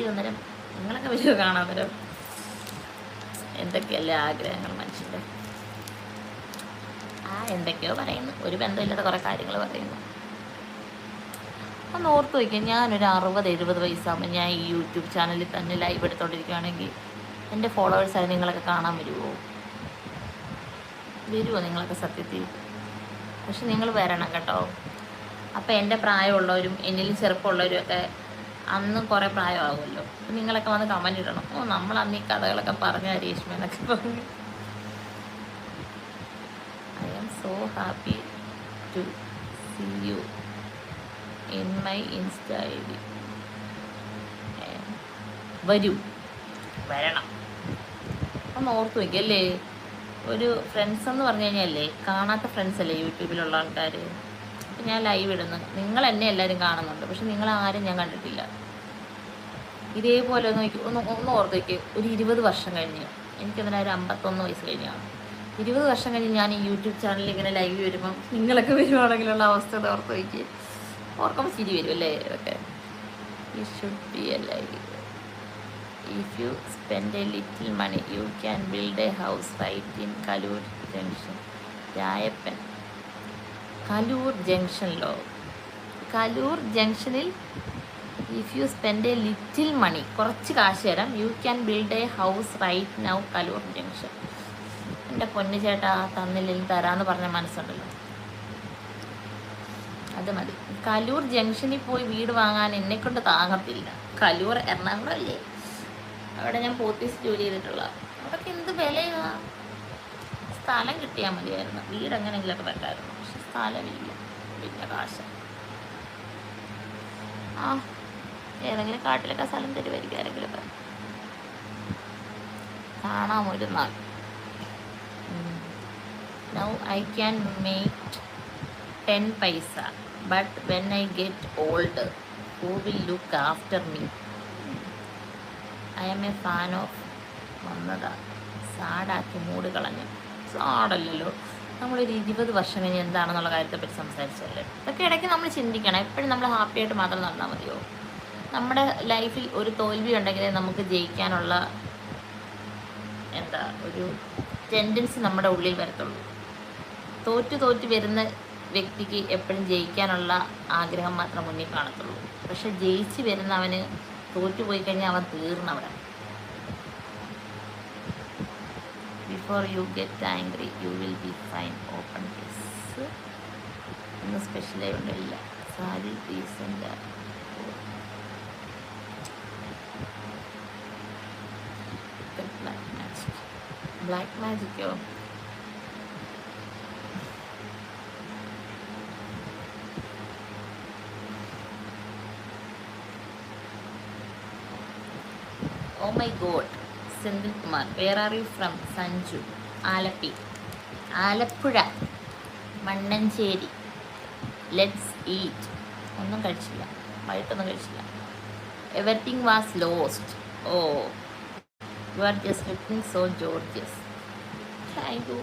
വരൂ അന്നേരം, നിങ്ങളൊക്കെ വരൂ കാണാൻ നേരം. എന്തൊക്കെയല്ലേ ആഗ്രഹങ്ങൾ മനുഷ്യൻ്റെ. എന്തൊക്കെയോ പറയുന്നു, ഒരു ബന്ധമില്ലാത്ത കുറേ കാര്യങ്ങൾ പറയുന്നു. ഒന്ന് ഓർത്ത് വയ്ക്കുക, ഞാനൊരു 60-70 വയസ്സാകുമ്പോൾ ഞാൻ ഈ യൂട്യൂബ് ചാനലിൽ തന്നെ ലൈവ് എടുത്തോണ്ടിരിക്കുകയാണെങ്കിൽ എൻ്റെ ഫോളോവേഴ്സായി നിങ്ങളൊക്കെ കാണാൻ വരുമോ? നിങ്ങളൊക്കെ സത്യത്തിൽ? പക്ഷെ നിങ്ങൾ വരണം കേട്ടോ. അപ്പോൾ എൻ്റെ പ്രായമുള്ളവരും എന്നിലും ചെറുപ്പമുള്ളവരും ഒക്കെ അന്ന് കുറേ പ്രായമാകുമല്ലോ. അപ്പം നിങ്ങളൊക്കെ വന്ന് കമൻറ്റ് ഇടണം. നമ്മൾ അന്ന് ഈ കഥകളൊക്കെ പറഞ്ഞ രേഷ്മ എന്നൊക്കെ പറഞ്ഞു. I am so happy to see you in my insta ID. വരണം. ഒന്ന് ഓർത്ത് വയ്ക്കല്ലേ, ഒരു ഫ്രണ്ട്സ് എന്ന് പറഞ്ഞു കഴിഞ്ഞാലേ കാണാത്ത ഫ്രണ്ട്സ് അല്ലേ യൂട്യൂബിലുള്ള ആൾക്കാർ. അപ്പം ഞാൻ ലൈവ് ഇടുന്നു, നിങ്ങൾ എന്നെ എല്ലാവരും കാണുന്നുണ്ട്, പക്ഷെ നിങ്ങളാരും ഞാൻ കണ്ടിട്ടില്ല. ഇതേപോലെ ഒന്ന് ഓർത്ത് വയ്ക്കുക, ഒരു 20 വർഷം കഴിഞ്ഞ്, എനിക്കതിന് ഒരു 51 വയസ്സ് കഴിഞ്ഞാണ്. 20 വർഷം കഴിഞ്ഞ് ഞാൻ ഈ യൂട്യൂബ് ചാനലിൽ ഇങ്ങനെ ലൈവ് വരുമ്പം നിങ്ങളൊക്കെ വരുവാണെങ്കിലുള്ള അവസ്ഥ ഓർത്ത് വയ്ക്കുക. ഓർക്കുമ്പോൾ ചിരി വരും അല്ലേ ഇതൊക്കെ. You should be alive. If you spend a little money you can build a house right in Kaloor junction. Rayappan Kaloor ജംഗ്ഷനിലോ? കലൂർ ജംഗ്ഷനിൽ if you spend a little money, കുറച്ച് കാശ് തരാം, you can build a house right now Kaloor junction. എൻ്റെ പൊന്നു ചേട്ടാ, തന്നില്ലെങ്കിൽ തരാമെന്ന് പറഞ്ഞ മനസ്സുണ്ടല്ലോ, അത് മതി. കലൂർ ജംഗ്ഷനിൽ പോയി വീട് വാങ്ങാൻ എന്നെക്കൊണ്ട് താങ്ങത്തില്ല. കലൂർ എറണാകുളം അല്ലേ, അവിടെ ഞാൻ പോത്തീസ് ജോലി ചെയ്തിട്ടുള്ള. അവിടെയൊക്കെ എന്ത് വിലയാ. സ്ഥലം കിട്ടിയാൽ മതിയായിരുന്നു, വീട് എങ്ങനെയെങ്കിലുമൊക്കെ വെക്കായിരുന്നു. പക്ഷെ സ്ഥലമില്ല, പിന്നെ കാശ്. ഏതെങ്കിലും കാട്ടിലൊക്കെ സ്ഥലം തരുമായിരിക്കും ആരെങ്കിലുമൊക്കെ. കാണാം ഒരു നാൾ. നൗ ഐ ക്യാൻ മേക്ക് 10 പൈസ, but when I get old, who will look after me? I am a fan of. വന്നതാ സാഡാക്കി മൂട് കളഞ്ഞു. സാഡല്ലല്ലോ, നമ്മളൊരു 20 വർഷം കഴിഞ്ഞ് എന്താണെന്നുള്ള കാര്യത്തെപ്പറ്റി സംസാരിച്ചല്ലേ. ഇതൊക്കെ ഇടയ്ക്ക് നമ്മൾ ചിന്തിക്കണം. എപ്പോഴും നമ്മൾ ഹാപ്പി ആയിട്ട് മാത്രം നടന്നാൽ മതിയോ? നമ്മുടെ ലൈഫിൽ ഒരു തോൽവി ഉണ്ടെങ്കിലേ നമുക്ക് ജയിക്കാനുള്ള ഒരു ടെൻഡൻസി നമ്മുടെ ഉള്ളിൽ വരത്തുള്ളൂ. തോറ്റു വരുന്ന വ്യക്തിക്ക് എപ്പോഴും ജയിക്കാനുള്ള ആഗ്രഹം മാത്രം മുന്നിൽ കാണത്തുള്ളൂ. പക്ഷെ ജയിച്ച് വരുന്നവന് തോറ്റുപോയി കഴിഞ്ഞാൽ അവൻ തീർന്നവിടെ. Before you get angry you will be fine. Open case ഇന്ന് സ്പെഷ്യലായി ഉണ്ടല്ല. സാരി റീസെൻ്റ് ബ്ലാക്ക് മാജിക്കോ? Oh my God, Senthil Kumar, where are you from? Sanju, Alapi, Alappuzha, Mannancheri. Let's eat. ഒന്നും കഴിച്ചില്ല, വൈകിട്ടൊന്നും കഴിച്ചില്ല. Everything was lost. Oh, you are just looking so gorgeous. Thank you.